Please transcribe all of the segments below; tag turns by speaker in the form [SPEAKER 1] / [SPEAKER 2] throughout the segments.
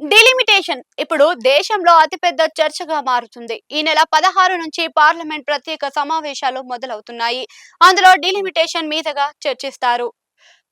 [SPEAKER 1] Delimitation ఇప్పుడు దేశంలో అతిపెద్ద చర్చగా మారుతుంది. ఈ నెల 16 నుంచి పార్లమెంట్ ప్రత్యేక సమావేశాలు మొదలవుతున్నాయి. అందులో డిలిమిటేషన్ మీదుగా చర్చిస్తారు.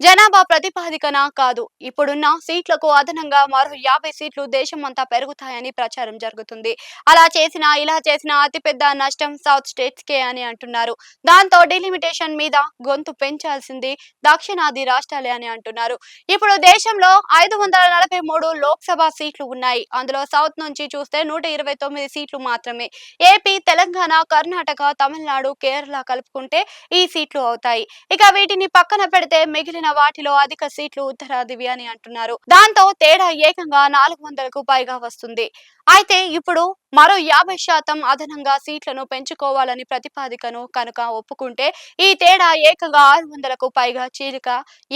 [SPEAKER 1] జనాభా ప్రతిపాదికన కాదు. ఇప్పుడున్న సీట్లకు అదనంగా మరో 50 సీట్లు దేశమంతా పెరుగుతాయని ప్రచారం జరుగుతుంది. ఇలా చేసినా అతిపెద్ద నష్టం సౌత్ స్టేట్స్ కే అని అంటున్నారు. దాంతో డిలిమిటేషన్ మీద గొంతు పెంచాల్సింది దక్షిణాది రాష్ట్రాలే అని అంటున్నారు. ఇప్పుడు దేశంలో 543 లోక్సభ సీట్లు ఉన్నాయి. అందులో సౌత్ నుంచి చూస్తే 129 సీట్లు మాత్రమే. ఏపీ, తెలంగాణ, కర్ణాటక, తమిళనాడు, కేరళ కలుపుకుంటే ఈ సీట్లు అవుతాయి. ఇక వీటిని పక్కన పెడితే మిగిలిన వాటిలో అధిక సీట్లు ఉత్తరాదివి అని అంటున్నారు. దాంతో తేడా ఏకంగా 400కు పైగా వస్తుంది. అయితే ఇప్పుడు మరో 50% అదనంగా సీట్లను పెంచుకోవాలని ప్రతిపాదికను కనుక ఒప్పుకుంటే ఈ తేడా ఏకంగా 600కు పైగా చీలిక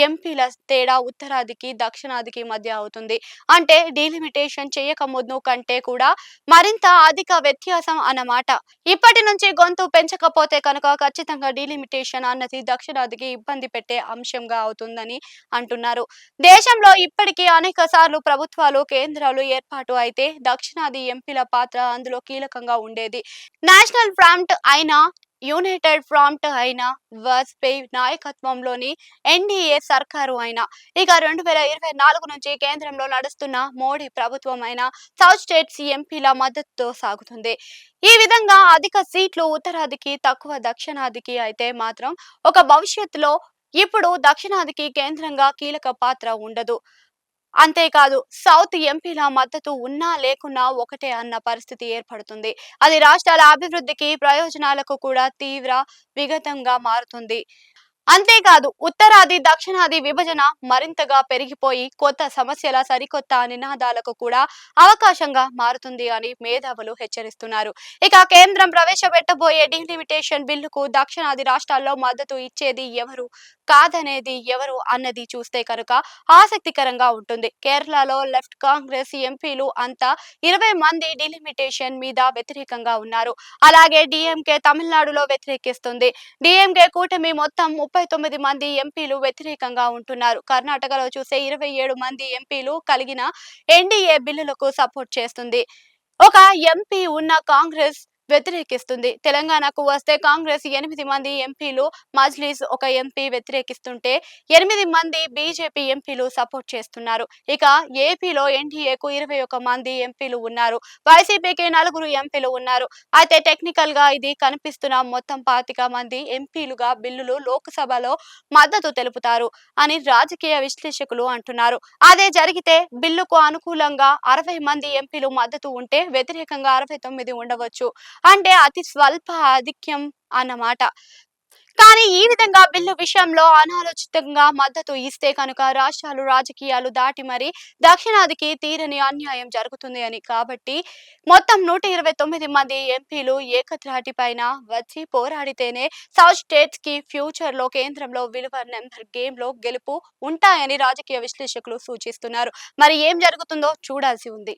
[SPEAKER 1] ఎంపీల తేడా ఉత్తరాదికి దక్షిణాదికి మధ్య అవుతుంది. అంటే డీలిమిటేషన్ చేయక ముందు కంటే కూడా మరింత అధిక వ్యత్యాసం అన్నమాట. ఇప్పటి నుంచి గొంతు పెంచకపోతే కనుక ఖచ్చితంగా డీలిమిటేషన్ అన్నది దక్షిణాదికి ఇబ్బంది పెట్టే అంశంగా అవుతుందని అంటున్నారు. దేశంలో ఇప్పటికీ అనేక సార్లు ప్రభుత్వాలు, కేంద్రాలు ఏర్పాటు అయితే దక్షిణాది ఎంపీల పాత్ర అందులో కీలకంగా ఉండేది. నేషనల్ ఫ్రంట్ అయినా, యునైటెడ్ ఫ్రంట్ అయినా, వాజ్పేయి నాయకత్వంలోని ఎన్డీఏ సర్కారు అయినా, ఇక 2024 నుంచి కేంద్రంలో నడుస్తున్న మోడీ ప్రభుత్వం అయినా సౌత్ స్టేట్స్ ఎంపీల మద్దతుతో సాగుతుంది. ఈ విధంగా అధిక సీట్లు ఉత్తరాదికి, తక్కువ దక్షిణాదికి అయితే మాత్రం ఒక భవిష్యత్తులో ఇప్పుడు దక్షిణాదికి కేంద్రంగా కీలక పాత్ర ఉండదు. అంతేకాదు సౌత్ ఎంపీల మద్దతు ఉన్నా లేకున్నా ఒకటే అన్న పరిస్థితి ఏర్పడుతుంది. అది రాష్ట్రాల అభివృద్ధికి, ప్రయోజనాలకు కూడా తీవ్ర విఘాతంగా మారుతుంది. అంతేకాదు ఉత్తరాది దక్షిణాది విభజన మరింతగా పెరిగిపోయి కొత్త సమస్యల సరికొత్త నినాదాలకు కూడా అవకాశంగా మారుతుంది అని మేధావులు హెచ్చరిస్తున్నారు. ఇక కేంద్రం ప్రవేశపెట్టబోయే డీలిమిటేషన్ బిల్లుకు దక్షిణాది రాష్ట్రాల్లో మద్దతు ఇచ్చేది ఎవరు, కాదనేది ఎవరు అన్నది చూస్తే కనుక ఆసక్తికరంగా ఉంటుంది. కేరళలో లెఫ్ట్ కాంగ్రెస్ ఎంపీలు అంతా 20 మంది డీలిమిటేషన్ మీద వ్యతిరేకంగా ఉన్నారు. అలాగే డిఎంకే తమిళనాడులో వ్యతిరేకిస్తుంది. డిఎంకే కూటమి మొత్తం 39 మంది ఎంపీలు వ్యతిరేకంగా ఉంటున్నారు. కర్ణాటకలో చూసే 27 మంది ఎంపీలు కలిగిన ఎన్డీఏ బిల్లులకు సపోర్ట్ చేస్తుంది. ఒక ఎంపీ ఉన్న కాంగ్రెస్ వ్యతిరేకిస్తుంది. తెలంగాణకు వస్తే కాంగ్రెస్ 8 మంది ఎంపీలు, మజ్లిస్ ఒక ఎంపీ వ్యతిరేకిస్తుంటే 8 మంది బీజేపీ ఎంపీలు సపోర్ట్ చేస్తున్నారు. ఇక ఏపీలో ఎన్డీఏకు 21 మంది ఎంపీలు ఉన్నారు. వైసీపీకి 4 ఎంపీలు ఉన్నారు. అయితే టెక్నికల్ గా ఇది కనిపిస్తున్న మొత్తం 25 మంది ఎంపీలుగా బిల్లులు లోక్సభలో మద్దతు తెలుపుతారు అని రాజకీయ విశ్లేషకులు అంటున్నారు. అదే జరిగితే బిల్లుకు అనుకూలంగా 60 మంది ఎంపీలు మద్దతు ఉంటే వ్యతిరేకంగా 69 ఉండవచ్చు. అంటే అతి స్వల్ప ఆధిక్యం అన్నమాట. కానీ ఈ విధంగా బిల్లు విషయంలో అనాలోచితంగా మద్దతు ఇస్తే కనుక రాష్ట్రాలు రాజకీయాలు దాటి మరి దక్షిణాదికి తీరని అన్యాయం జరుగుతుంది అని. కాబట్టి మొత్తం 129 మంది ఎంపీలు ఏకత్రాటి పైన వచ్చి పోరాడితేనే సౌత్ స్టేట్స్ కి ఫ్యూచర్ లో కేంద్రంలో విలువ నెంబర్ గేమ్ లో గెలుపు ఉంటాయని రాజకీయ విశ్లేషకులు సూచిస్తున్నారు. మరి ఏం జరుగుతుందో చూడాల్సి ఉంది.